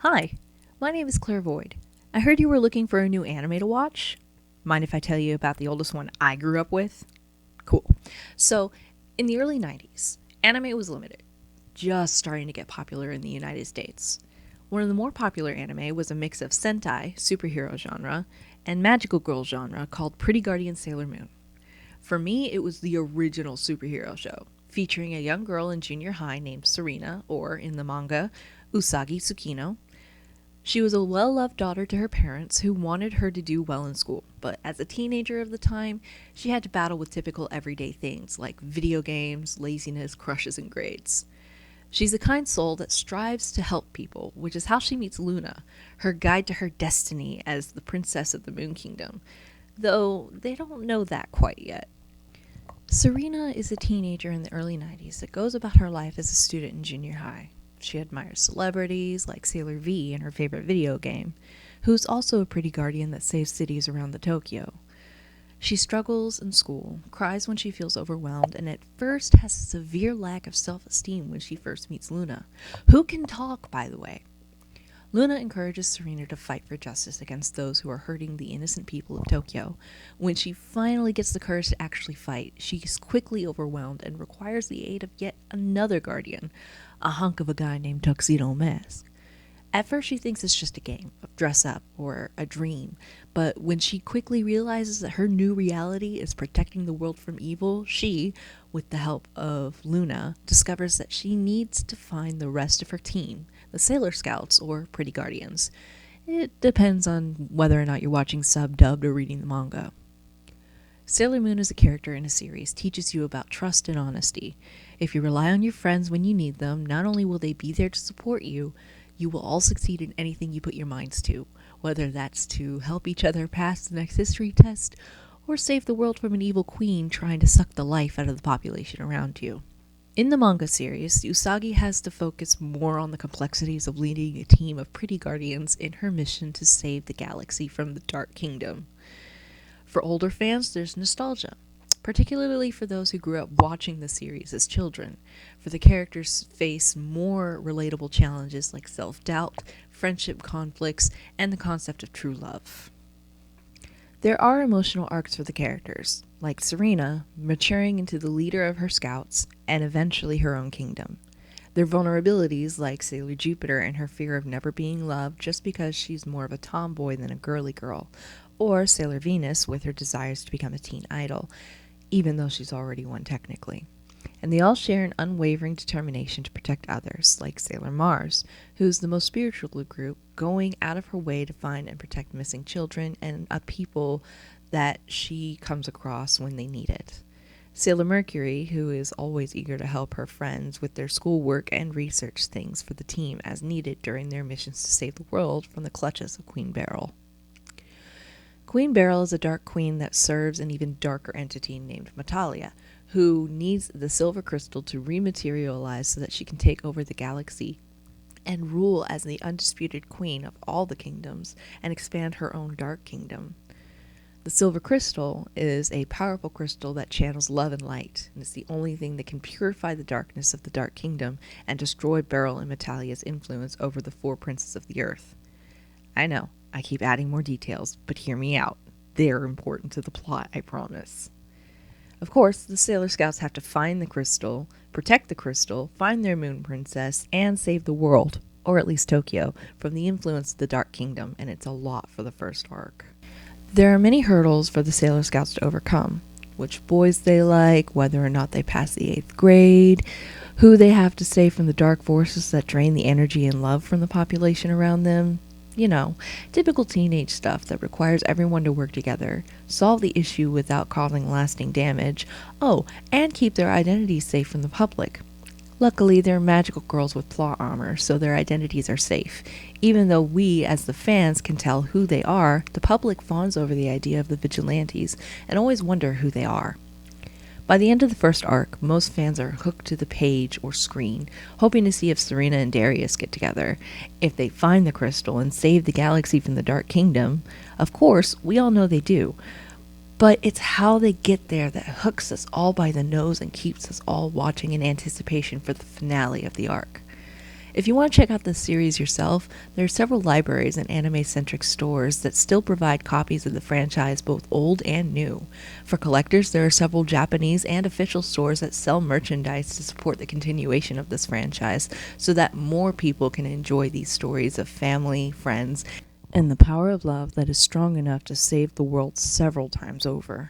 Hi, my name is Claire Void. I heard you were looking for a new anime to watch. Mind if I tell you about the oldest one I grew up with? Cool. So, in the early 90s, anime was limited, just starting to get popular in the United States. One of the more popular anime was a mix of Sentai, superhero genre, and magical girl genre called Pretty Guardian Sailor Moon. For me, it was the original superhero show, featuring a young girl in junior high named Serena, or in the manga, Usagi Tsukino. She was a well-loved daughter to her parents who wanted her to do well in school, but as a teenager of the time, she had to battle with typical everyday things like video games, laziness, crushes, and grades. She's a kind soul that strives to help people, which is how she meets Luna, her guide to her destiny as the princess of the Moon Kingdom, though they don't know that quite yet. Serena is a teenager in the early 90s that goes about her life as a student in junior high. She admires celebrities like Sailor V in her favorite video game, who's also a pretty guardian that saves cities around the Tokyo. She struggles in school, cries when she feels overwhelmed, and at first has a severe lack of self-esteem when she first meets Luna, who can talk, by the way. Luna encourages Serena to fight for justice against those who are hurting the innocent people of Tokyo. When she finally gets the courage to actually fight, she is quickly overwhelmed and requires the aid of yet another guardian, a hunk of a guy named Tuxedo Mask. At first she thinks it's just a game of dress up or a dream, but when she quickly realizes that her new reality is protecting the world from evil, she, with the help of Luna, discovers that she needs to find the rest of her team, the Sailor Scouts or Pretty Guardians. It depends on whether or not you're watching sub-dubbed or reading the manga. Sailor Moon as a character in a series teaches you about trust and honesty. If you rely on your friends when you need them, not only will they be there to support you, you will all succeed in anything you put your minds to, whether that's to help each other pass the next history test, or save the world from an evil queen trying to suck the life out of the population around you. In the manga series, Usagi has to focus more on the complexities of leading a team of pretty guardians in her mission to save the galaxy from the Dark Kingdom. For older fans, there's nostalgia, particularly for those who grew up watching the series as children, for the characters face more relatable challenges like self-doubt, friendship conflicts, and the concept of true love. There are emotional arcs for the characters, like Serena maturing into the leader of her scouts and eventually her own kingdom. Their vulnerabilities, like Sailor Jupiter and her fear of never being loved just because she's more of a tomboy than a girly girl, or Sailor Venus with her desires to become a teen idol, even though she's already one technically. And they all share an unwavering determination to protect others, like Sailor Mars, who's the most spiritual of the group, going out of her way to find and protect missing children and a people that she comes across when they need it. Sailor Mercury, who is always eager to help her friends with their schoolwork and research things for the team as needed during their missions to save the world from the clutches of Queen Beryl. Queen Beryl is a dark queen that serves an even darker entity named Metalia, who needs the silver crystal to rematerialize so that she can take over the galaxy and rule as the undisputed queen of all the kingdoms and expand her own dark kingdom. The silver crystal is a powerful crystal that channels love and light, and it's the only thing that can purify the darkness of the Dark Kingdom and destroy Beryl and Metalia's influence over the four princes of the earth. I know, I keep adding more details, but hear me out. They're important to the plot, I promise. Of course, the Sailor Scouts have to find the crystal, protect the crystal, find their moon princess, and save the world, or at least Tokyo, from the influence of the Dark Kingdom, and it's a lot for the first arc. There are many hurdles for the Sailor Scouts to overcome. Which boys they like, whether or not they pass the 8th grade, who they have to save from the dark forces that drain the energy and love from the population around them. You know, typical teenage stuff that requires everyone to work together, solve the issue without causing lasting damage, and keep their identities safe from the public. Luckily, they're magical girls with plot armor, so their identities are safe. Even though we, as the fans, can tell who they are, the public fawns over the idea of the vigilantes and always wonder who they are. By the end of the first arc, most fans are hooked to the page or screen, hoping to see if Serena and Darius get together, if they find the crystal and save the galaxy from the Dark Kingdom. Of course, we all know they do, but it's how they get there that hooks us all by the nose and keeps us all watching in anticipation for the finale of the arc. If you want to check out this series yourself, there are several libraries and anime-centric stores that still provide copies of the franchise, both old and new. For collectors, there are several Japanese and official stores that sell merchandise to support the continuation of this franchise, so that more people can enjoy these stories of family, friends, and the power of love that is strong enough to save the world several times over.